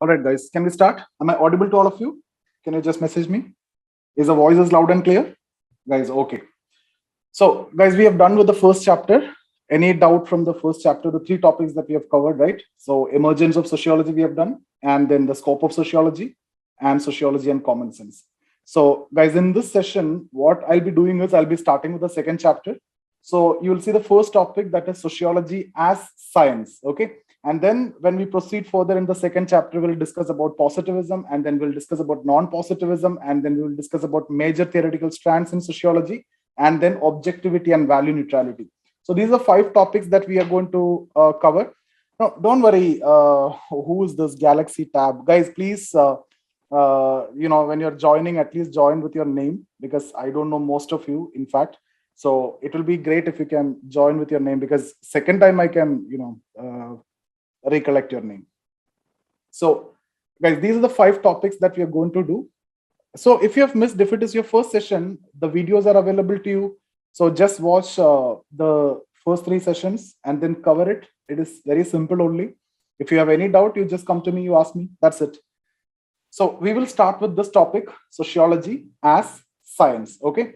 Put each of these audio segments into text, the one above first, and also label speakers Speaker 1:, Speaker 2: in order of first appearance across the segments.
Speaker 1: All right, guys, can we start? Am I audible to all of you? Can you just message me? Is the voice is loud and clear? Guys, okay. So, guys, we have done with the first chapter. Any doubt from the first chapter, the three topics that we have covered, right? So, emergence of sociology we have done, and then the scope of sociology, and sociology and common sense. So, guys, in this session, what I'll be doing is I'll be starting with the second chapter. So, you will see the first topic, that is sociology as science. Okay. And then when we proceed further in the second chapter, we'll discuss about positivism, and then we'll discuss about non-positivism, and then we'll discuss about major theoretical strands in sociology, and then objectivity and value neutrality. So these are five topics that we are going to cover. No, don't worry. Who is this Galaxy tab, guys? Please, when you're joining, at least join with your name, because I don't know most of you, in fact. So it will be great if you can join with your name, because second time I can, recollect your name. So, guys, these are the five topics that we are going to do. So, if you have missed, if it is your first session, the videos are available to you. So, just watch the first three sessions and then cover it. It is very simple only. If you have any doubt, you just come to me, you ask me. That's it. So, we will start with this topic, sociology as science. Okay.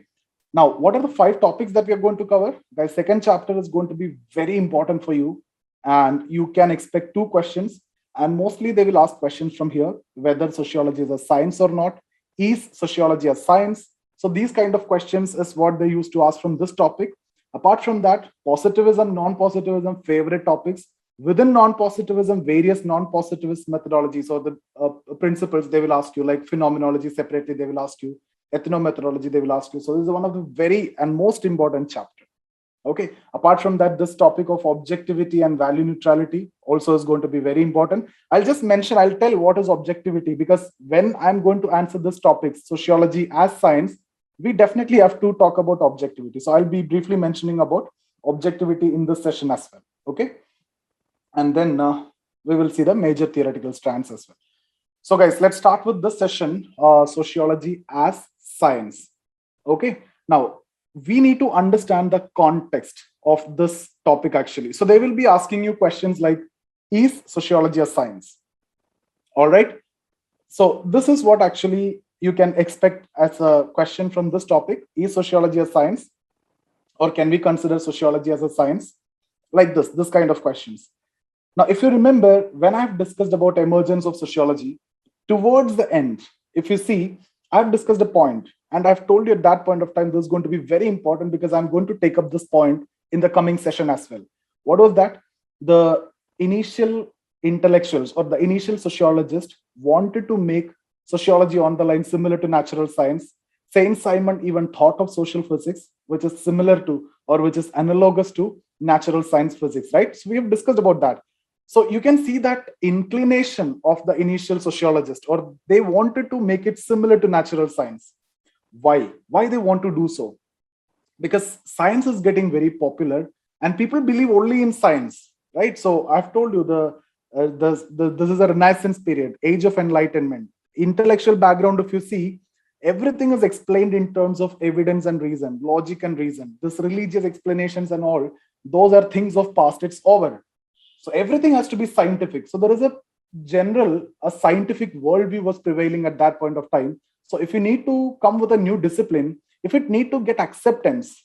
Speaker 1: Now, what are the five topics that we are going to cover? Guys, second chapter is going to be very important for you, and you can expect two questions, and mostly they will ask questions from here, whether sociology is a science or not. Is sociology a science? So these kind of questions is what they used to ask from this topic. Apart from that, positivism, non-positivism, favorite topics. Within non-positivism, various non-positivist methodologies or the principles they will ask you, like phenomenology separately they will ask you, ethnomethodology they will ask you. So this is one of the very and most important chapter. Okay. Apart from that, this topic of objectivity and value neutrality also is going to be very important. I'll tell what is objectivity, because when I'm going to answer this topic, sociology as science, we definitely have to talk about objectivity. So I'll be briefly mentioning about objectivity in this session as well. Okay. And then we will see the major theoretical strands as well. So guys, let's start with this session, sociology as science. Okay. Now, we need to understand the context of this topic actually. So they will be asking you questions like, is sociology a science? All right. So this is what actually you can expect as a question from this topic. Is sociology a science? Or can we consider sociology as a science? Like this kind of questions. Now, if you remember, when I've discussed about emergence of sociology, towards the end, if you see, I've discussed a point, and I've told you at that point of time, this is going to be very important because I'm going to take up this point in the coming session as well. What was that? The initial intellectuals or the initial sociologists wanted to make sociology on the line similar to natural science. Saint Simon even thought of social physics, which is similar to or which is analogous to natural science physics, right? So we have discussed about that. So you can see that inclination of the initial sociologist, or they wanted to make it similar to natural science. Why they want to do so? Because science is getting very popular and people believe only in science, right? So I've told you this is a renaissance period, age of enlightenment. Intellectual background, if you see, everything is explained in terms of evidence and reason, logic and reason. This religious explanations and all, those are things of past, it's over. So everything has to be scientific. So there is a scientific worldview was prevailing at that point of time. So if you need to come with a new discipline, if it need to get acceptance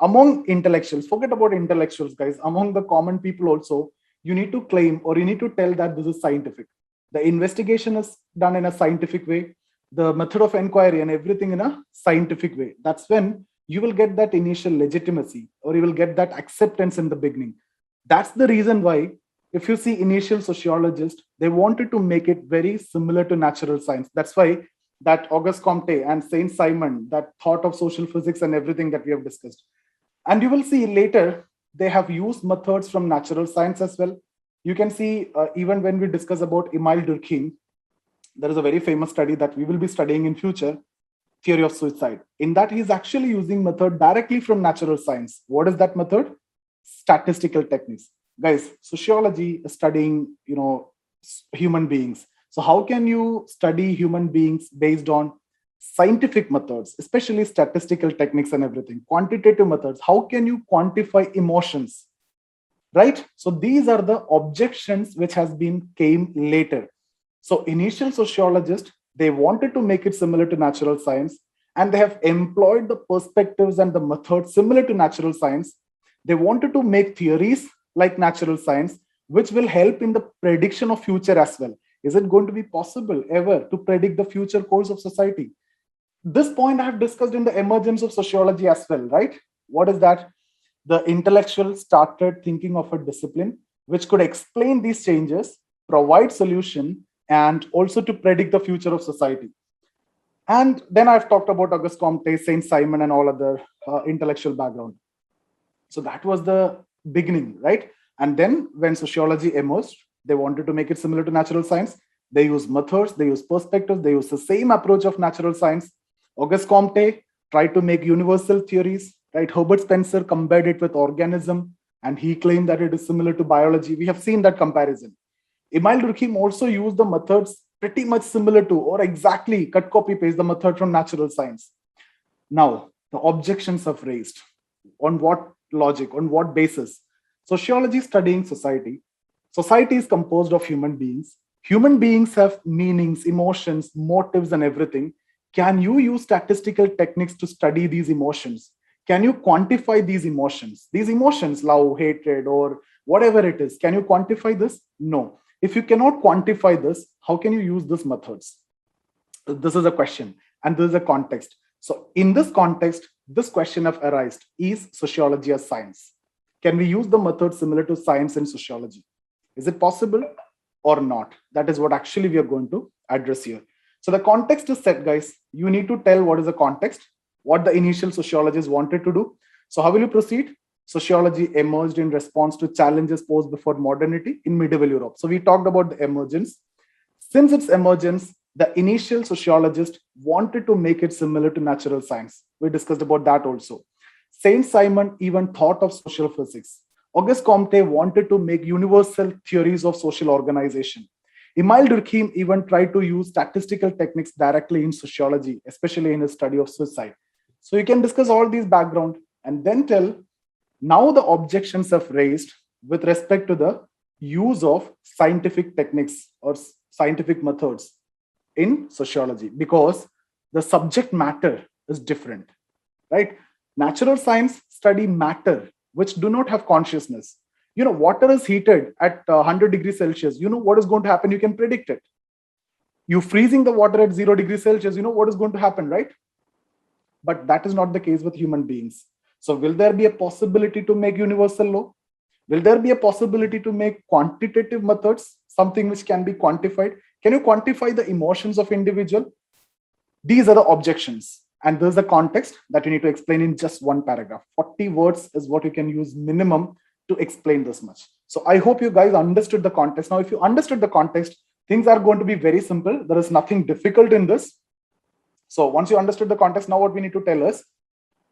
Speaker 1: among intellectuals, forget about intellectuals, guys, among the common people also, you need to claim or you need to tell that this is scientific. The investigation is done in a scientific way, the method of inquiry and everything in a scientific way. That's when you will get that initial legitimacy or you will get that acceptance in the beginning. That's the reason why, if you see initial sociologists, they wanted to make it very similar to natural science. That's why that Auguste Comte and Saint Simon, that thought of social physics and everything that we have discussed. And you will see later, they have used methods from natural science as well. You can see even when we discuss about Emile Durkheim, there is a very famous study that we will be studying in future, theory of suicide. In that, he is actually using method directly from natural science. What is that method? Statistical techniques. Guys, sociology is studying, human beings. So how can you study human beings based on scientific methods, especially statistical techniques and everything, quantitative methods? How can you quantify emotions, right? So these are the objections which has been came later. So initial sociologists, they wanted to make it similar to natural science, and they have employed the perspectives and the methods similar to natural science. They wanted to make theories like natural science, which will help in the prediction of future as well. Is it going to be possible ever to predict the future course of society? This point I have discussed in the emergence of sociology as well, right? What is that? The intellectual started thinking of a discipline which could explain these changes, provide solution, and also to predict the future of society. And then I've talked about Auguste Comte, Saint Simon, and all other intellectual background. So that was the beginning, right? And then when sociology emerged, they wanted to make it similar to natural science. They use methods, they use perspectives, they use the same approach of natural science. Auguste Comte tried to make universal theories, right? Herbert Spencer compared it with organism, and he claimed that it is similar to biology. We have seen that comparison. Emile Durkheim also used the methods pretty much similar to, or exactly cut, copy, paste the method from natural science. Now, the objections have raised. On what logic? On what basis? Sociology studying society. Society is composed of human beings. Human beings have meanings, emotions, motives, and everything. Can you use statistical techniques to study these emotions? Can you quantify these emotions? These emotions, love, hatred, or whatever it is, can you quantify this? No. If you cannot quantify this, how can you use these methods? This is a question, and this is a context. So in this context, this question have arisen: is sociology a science? Can we use the method similar to science and sociology? Is it possible or not? That is what actually we are going to address here. So the context is set, guys. You need to tell what is the context, what the initial sociologists wanted to do. So how will you proceed? Sociology emerged in response to challenges posed before modernity in medieval Europe. So we talked about the emergence. Since its emergence, the initial sociologists wanted to make it similar to natural science. We discussed about that also. Saint Simon even thought of social physics. Auguste Comte wanted to make universal theories of social organization. Emile Durkheim even tried to use statistical techniques directly in sociology, especially in his study of suicide. So you can discuss all these background and then tell, now the objections have raised with respect to the use of scientific techniques or scientific methods in sociology, because the subject matter is different, right? Natural science study matter which do not have consciousness. You know, water is heated at 100 degrees Celsius. You know what is going to happen. You can predict it. You freezing the water at 0 degrees Celsius, you know what is going to happen, right? But that is not the case with human beings. So will there be a possibility to make universal law? Will there be a possibility to make quantitative methods, something which can be quantified? Can you quantify the emotions of individual? These are the objections. And there's a context that you need to explain in just one paragraph. 40 words is what you can use minimum to explain this much. So I hope you guys understood the context. Now, if you understood the context, things are going to be very simple. There is nothing difficult in this. So once you understood the context, now what we need to tell is,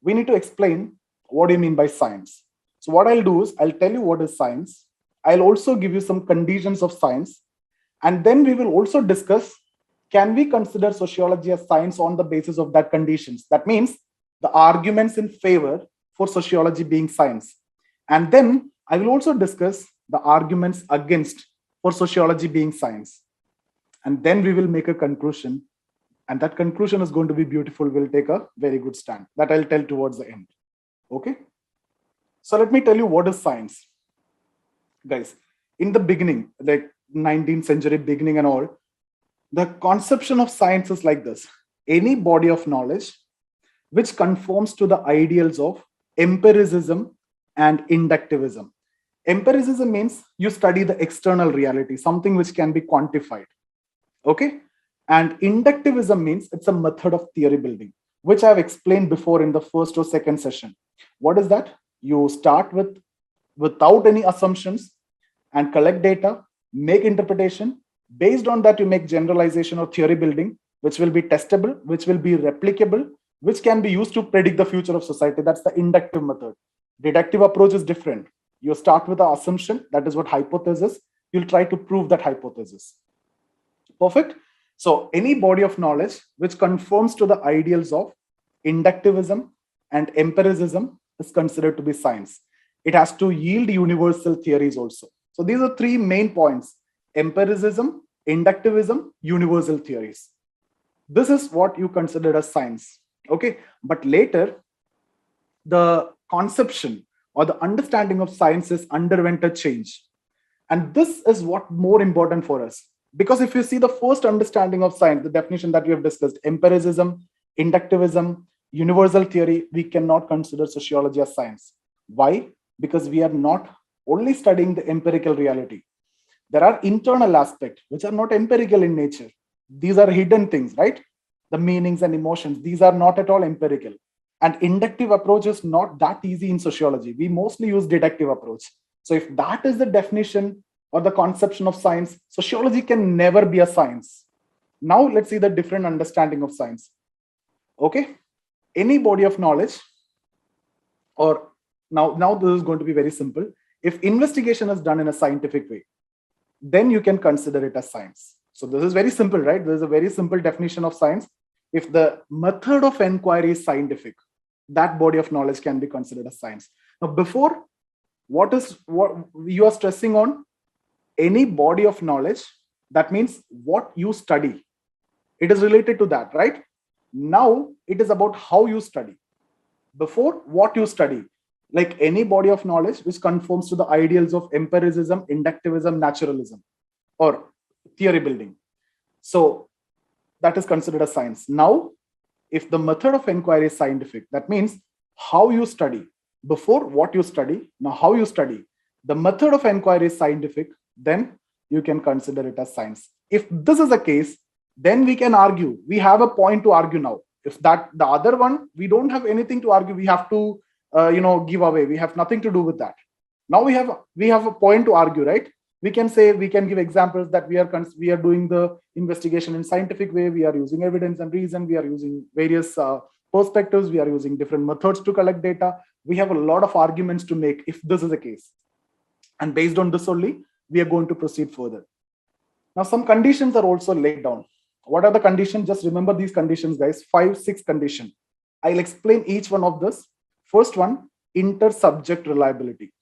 Speaker 1: we need to explain what do you mean by science. So what I'll do is I'll tell you what is science. I'll also give you some conditions of science. And then we will also discuss, can we consider sociology as science on the basis of that conditions? That means the arguments in favor for sociology being science. And then I will also discuss the arguments against for sociology being science. And then we will make a conclusion. And that conclusion is going to be beautiful. We'll take a very good stand. That I'll tell towards the end. Okay. So let me tell you what is science. Guys, in the beginning, like 19th century beginning and all, the conception of science is like this: any body of knowledge which conforms to the ideals of empiricism and inductivism. Empiricism means you study the external reality, something which can be quantified. Okay. And inductivism means it's a method of theory building, which I've explained before in the first or second session. What is that? You start without any assumptions and collect data, make interpretation. Based on that, you make generalization or theory building, which will be testable, which will be replicable, which can be used to predict the future of society. That's the inductive method. Deductive approach is different. You start with an assumption, that is what hypothesis. You'll try to prove that hypothesis. Perfect. So any body of knowledge which conforms to the ideals of inductivism and empiricism is considered to be science. It has to yield universal theories also. So these are three main points: empiricism, inductivism, universal theories. This is what you consider as science. Okay, but later the conception or the understanding of sciences underwent a change. And this is what more important for us. Because if you see the first understanding of science, the definition that we have discussed, empiricism, inductivism, universal theory, we cannot consider sociology as science. Why? Because we are not only studying the empirical reality. There are internal aspects which are not empirical in nature. These are hidden things, right? The meanings and emotions, these are not at all empirical. And inductive approach is not that easy in sociology. We mostly use deductive approach. So if that is the definition or the conception of science, sociology can never be a science. Now let's see the different understanding of science. Okay, any body of knowledge, or now this is going to be very simple. If investigation is done in a scientific way, then you can consider it as science. So this is very simple, right? There's a very simple definition of science. If the method of inquiry is scientific, that body of knowledge can be considered as science. Now, before, what you are stressing on? Any body of knowledge, that means what you study. It is related to that, right? Now, it is about how you study. Before, what you study. Like any body of knowledge which conforms to the ideals of empiricism, inductivism, naturalism, or theory building. So that is considered as science. Now, if the method of inquiry is scientific, that means how you study. Before, what you study. Now, how you study. The method of inquiry is scientific, then you can consider it as science. If this is the case, then we can argue. We have a point to argue now. If that the other one, we don't have anything to argue. We have to give away. We have nothing to do with that. Now we have a point to argue, right? We can say, we can give examples that we are doing the investigation in scientific way. We are using evidence and reason. We are using various perspectives. We are using different methods to collect data. We have a lot of arguments to make if this is the case. And based on this only, we are going to proceed further. Now, some conditions are also laid down. What are the conditions? Just remember these conditions, guys. 5, 6 conditions. I'll explain each one of this. First one, inter-subject reliability.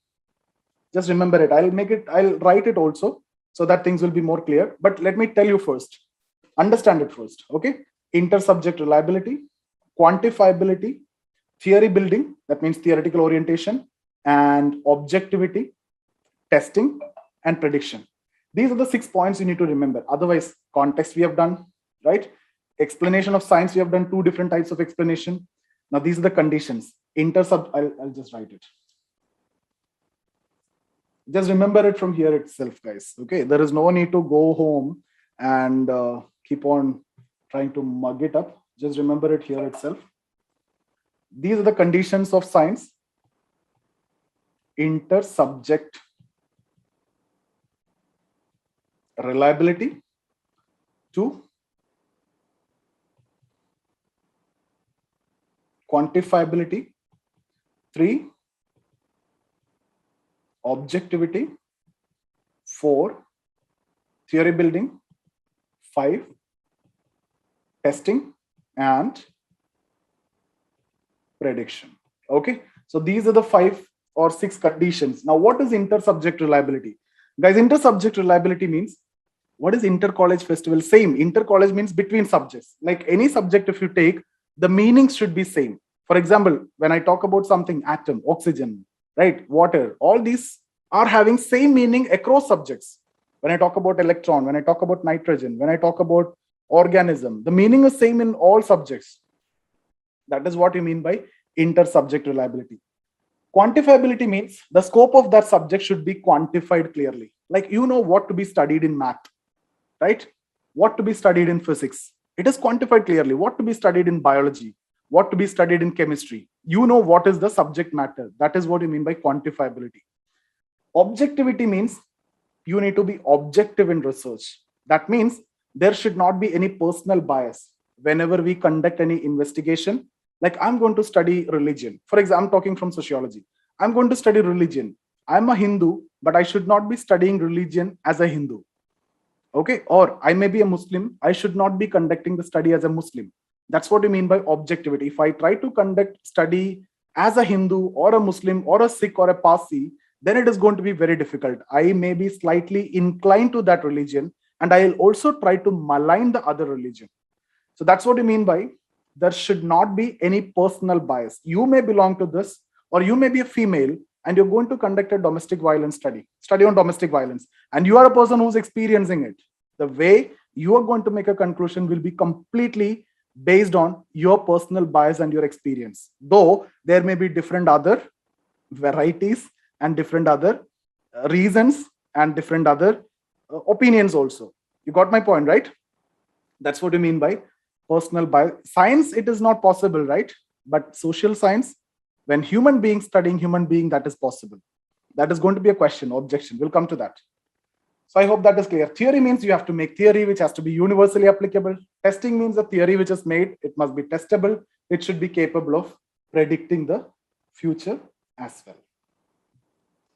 Speaker 1: Just remember it. I'll write it also so that things will be more clear. But let me tell you first. Understand it first. Okay. Inter-subject reliability, quantifiability, theory building, that means theoretical orientation, and objectivity, testing, and prediction. These are the 6 points you need to remember. Otherwise, context we have done, right? Explanation of science, we have done 2 different types of explanation. Now, these are the conditions. I'll just write it. Just remember it from here itself, guys. Okay, there is no need to go home and keep on trying to mug it up. Just remember it here itself. These are the conditions of science. Inter-subject reliability. 2, quantifiability. 3, objectivity. 4, theory building. 5, testing, and prediction. Okay, so these are the 5 or 6 conditions. Now, what is inter-subject reliability? Guys, inter-subject reliability means, what is inter-college festival? Same. Inter-college means between subjects. Like any subject, if you take, the meanings should be same. For example, when I talk about something, atom, oxygen, right, water, all these are having same meaning across subjects. When I talk about electron, when I talk about nitrogen, when I talk about organism, the meaning is same in all subjects. That is what you mean by inter-subject reliability. Quantifiability means the scope of that subject should be quantified clearly. Like, you know what to be studied in math, right? What to be studied in physics. It is quantified clearly. What to be studied in biology, what to be studied in chemistry. You know what is the subject matter. That is what you mean by quantifiability. Objectivity means you need to be objective in research. That means there should not be any personal bias whenever we conduct any investigation. Like, I'm going to study religion. For example, I'm talking from sociology. I'm going to study religion. I'm a Hindu, but I should not be studying religion as a Hindu. Okay, or I may be a Muslim. I should not be conducting the study as a Muslim. That's what you mean by objectivity. If I try to conduct study as a Hindu or a Muslim or a Sikh or a Parsi, then it is going to be very difficult. I may be slightly inclined to that religion, and I'll also try to malign the other religion. So that's what you mean by there should not be any personal bias. You may belong to this, or you may be a female and you're going to conduct a domestic violence study on domestic violence, and you are a person who's experiencing it. The way you are going to make a conclusion will be completely based on your personal bias and your experience, though there may be different other varieties and different other reasons and different other opinions also. You got my point, right? That's what you mean by personal bias. Science, it is not possible, right? But social science, when human beings studying human being, that is possible. That is going to be a question, objection. We'll come to that. So I hope that is clear. Theory means you have to make theory which has to be universally applicable. Testing means the theory which is made, it must be testable. It should be capable of predicting the future as well.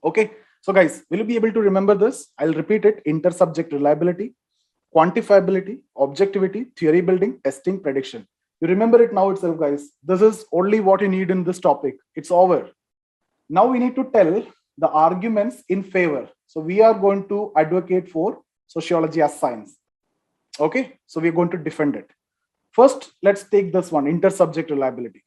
Speaker 1: Okay, so guys, will you be able to remember this? I'll repeat it: intersubject reliability, quantifiability, objectivity, theory building, testing, prediction. You remember it now itself, guys. This is only what you need in this topic. It's over. Now we need to tell the arguments in favor. So we are going to advocate for sociology as science. Okay, so we're going to defend it. First, let's take this one, intersubject reliability.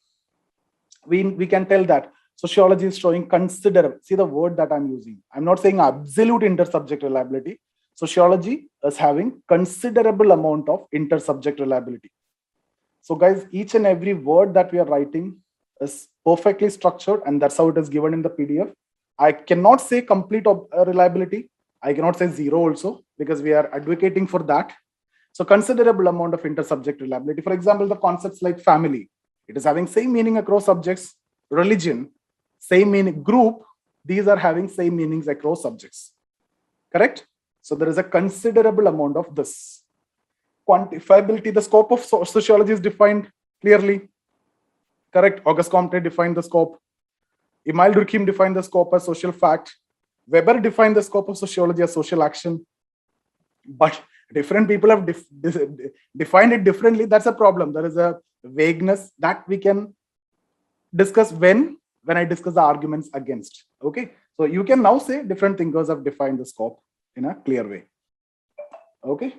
Speaker 1: We can tell that sociology is showing considerable, see the word that I'm using. I'm not saying absolute intersubject reliability. Sociology is having considerable amount of intersubject reliability. So guys, each and every word that we are writing is perfectly structured, and that's how it is given in the PDF. I cannot say complete reliability. I cannot say zero also, because we are advocating for that. So considerable amount of intersubject reliability. For example, the concepts like family, it is having same meaning across subjects. Religion, same meaning. Group, these are having same meanings across subjects. Correct? So there is a considerable amount of this. Quantifiability, the scope of sociology is defined clearly. Correct? Auguste Comte defined the scope. Emile Durkheim defined the scope as social fact. Weber defined the scope of sociology as social action. But different people have defined it differently. That's a problem. There is a vagueness that we can discuss when I discuss the arguments against. Okay, so you can now say different thinkers have defined the scope in a clear way. Okay,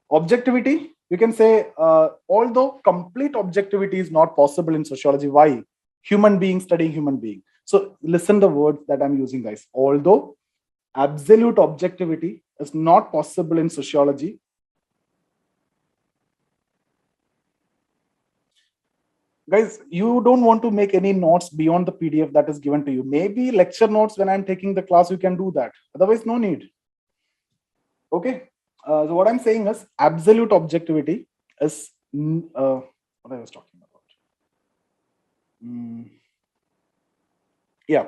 Speaker 1: objectivity, you can say although complete objectivity is not possible in sociology. Why? Human being studying human being. So listen the words that I'm using, guys. Although absolute objectivity is not possible in sociology, guys, you don't want to make any notes beyond the PDF that is given to you. Maybe lecture notes when I'm taking the class, you can do that. Otherwise, no need. Okay. So what I'm saying is absolute objectivity is what I was talking about. Yeah.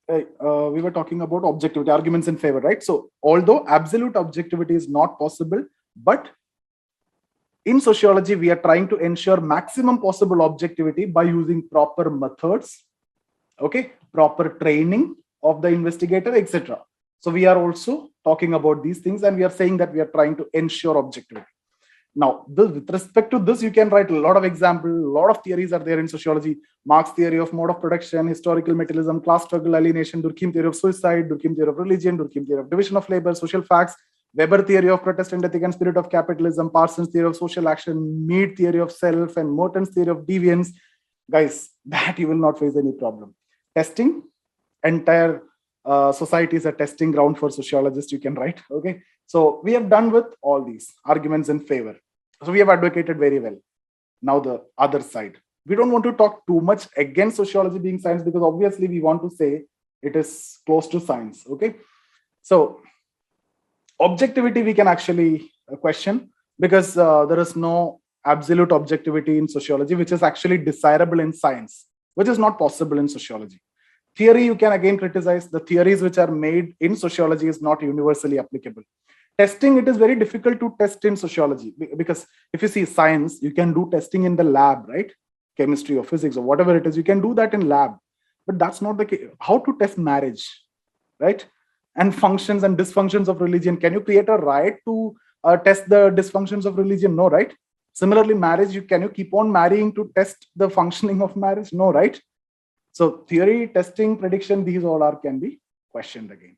Speaker 1: We were talking about objectivity, arguments in favor, right? So although absolute objectivity is not possible, but in sociology, we are trying to ensure maximum possible objectivity by using proper methods, okay, proper training of the investigator, etc. So we are also talking about these things, and we are saying that we are trying to ensure objectivity. Now, with respect to this, you can write a lot of examples, a lot of theories are there in sociology. Marx theory of mode of production, historical materialism, class struggle, alienation, Durkheim theory of suicide, Durkheim theory of religion, Durkheim theory of division of labor, social facts, Weber theory of Protestant ethic and spirit of capitalism, Parsons theory of social action, Mead theory of self, and Merton's theory of deviance. Guys, that you will not face any problem. Testing, entire society is a testing ground for sociologists, you can write. Okay, so we have done with all these arguments in favor. So we have advocated very well. Now the other side. We don't want to talk too much against sociology being science, because obviously we want to say it is close to science. Okay, so objectivity we can actually question, because there is no absolute objectivity in sociology, which is actually desirable in science, which is not possible in sociology. Theory, you can again criticize. The theories which are made in sociology is not universally applicable. Testing, it is very difficult to test in sociology, because if you see science, you can do testing in the lab, right? Chemistry or physics or whatever it is, you can do that in lab. But that's not the case. How to test marriage, right? And functions and dysfunctions of religion. Can you create a right to test the dysfunctions of religion? No, right? Similarly, marriage, can you keep on marrying to test the functioning of marriage? No, right? So theory, testing, prediction, these all can be questioned again.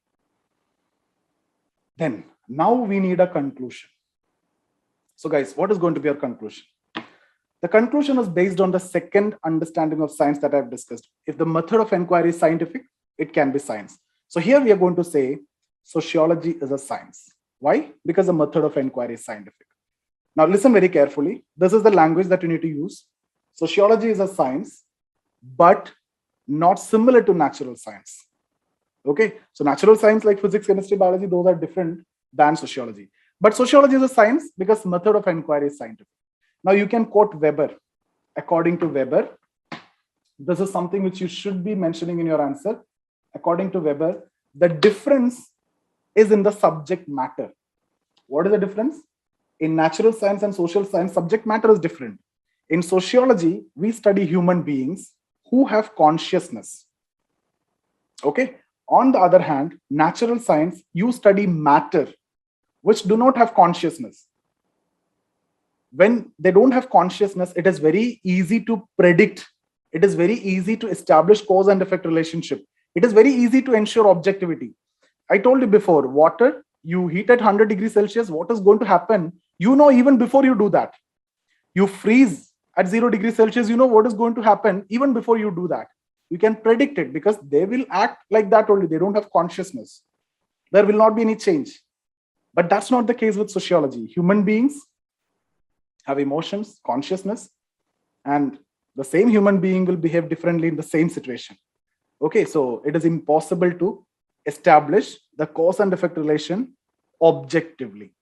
Speaker 1: Then Now we need a conclusion. So guys, what is going to be our conclusion? The conclusion is based on the second understanding of science that I've discussed. If the method of inquiry is scientific, it can be science. So here we are going to say sociology is a science. Why? Because the method of inquiry is scientific. Now listen very carefully. This is the language that you need to use. Sociology is a science, but not similar to natural science. Okay, so natural science like physics, chemistry, biology, those are different than sociology. But sociology is a science because method of inquiry is scientific. Now you can quote Weber. According to Weber, this is something which you should be mentioning in your answer. According to Weber, the difference is in the subject matter. What is the difference? In natural science and social science, subject matter is different. In sociology, we study human beings who have consciousness. Okay. On the other hand, natural science, you study matter, which do not have consciousness. When they don't have consciousness, it is very easy to predict. It is very easy to establish cause and effect relationship. It is very easy to ensure objectivity. I told you before, water, you heat at 100 degrees Celsius, what is going to happen? You know, even before you do that. You freeze at 0 degrees Celsius, you know what is going to happen even before you do that. You can predict it because they will act like that only. They don't have consciousness. There will not be any change. But that's not the case with sociology. Human beings have emotions, consciousness, and the same human being will behave differently in the same situation. Okay, so it is impossible to establish the cause and effect relation objectively.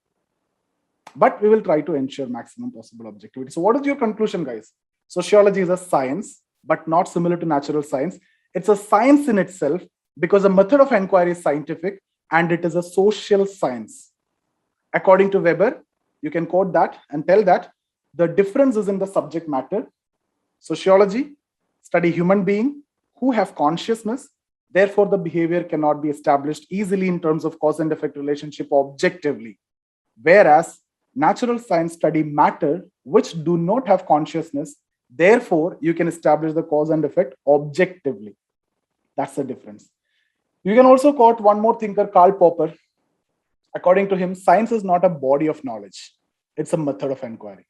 Speaker 1: But we will try to ensure maximum possible objectivity. So what is your conclusion, guys? Sociology is a science, but not similar to natural science. It's a science in itself because the method of inquiry is scientific and it is a social science. According to Weber, you can quote that and tell that the difference is in the subject matter. Sociology study human beings who have consciousness. Therefore, the behavior cannot be established easily in terms of cause and effect relationship objectively. Whereas natural science study matter which do not have consciousness. Therefore, you can establish the cause and effect objectively. That's the difference. You can also quote one more thinker, Karl Popper. According to him, science is not a body of knowledge. It's a method of inquiry.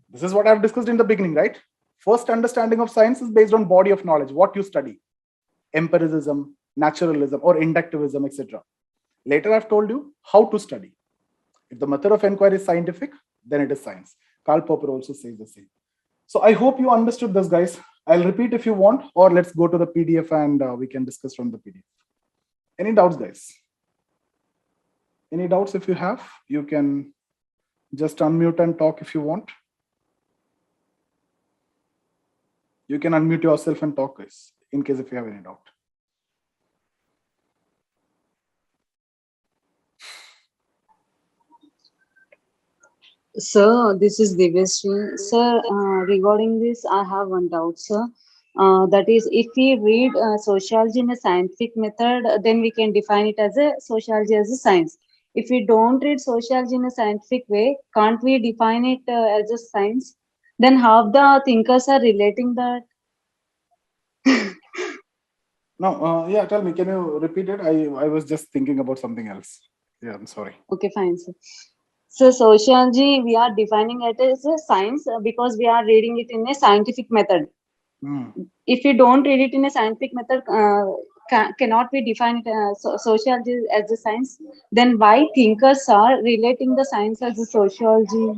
Speaker 1: This is what I've discussed in the beginning, right? First understanding of science is based on body of knowledge, what you study, empiricism, naturalism, or inductivism, etc. Later, I've told you how to study. If the method of inquiry is scientific, then it is science. Karl Popper also says the same. So I hope you understood this, guys. I'll repeat if you want, or let's go to the PDF and we can discuss from the PDF. Any doubts, guys? Any doubts if you have? You can just unmute and talk if you want. You can unmute yourself and talk, guys, in case if you have any doubt.
Speaker 2: Sir, this is Divya. Sir, regarding this, I have one doubt, sir. That is, if we read sociology in a scientific method, then we can define it as a sociology as a science. If we don't read sociology in a scientific way, can't we define it as a science? Then how the thinkers are relating that?
Speaker 1: No, yeah, tell me, can you repeat it? I was just thinking about something else. Yeah, I'm sorry.
Speaker 2: Okay, fine, sir. So sociology, we are defining it as a science because we are reading it in a scientific method. If you don't read it in a scientific method, cannot we define it sociology as a science? Then why thinkers are relating the science as a sociology?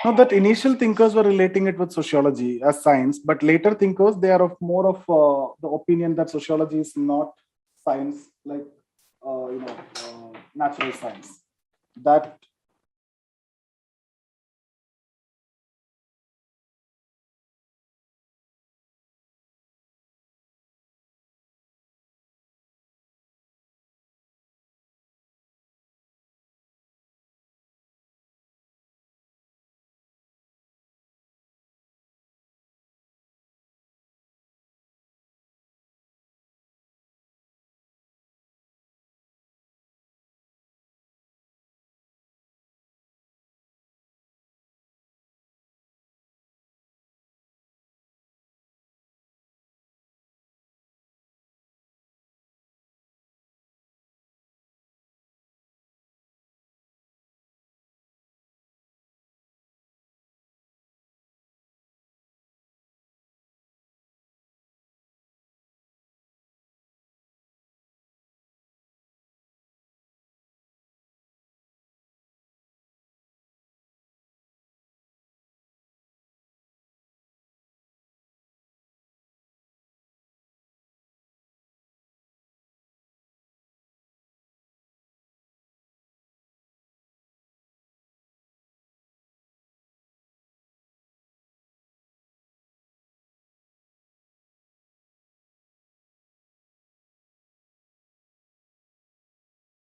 Speaker 1: Now that initial thinkers were relating it with sociology as science, but later thinkers, they are of more of the opinion that sociology is not science like natural science. That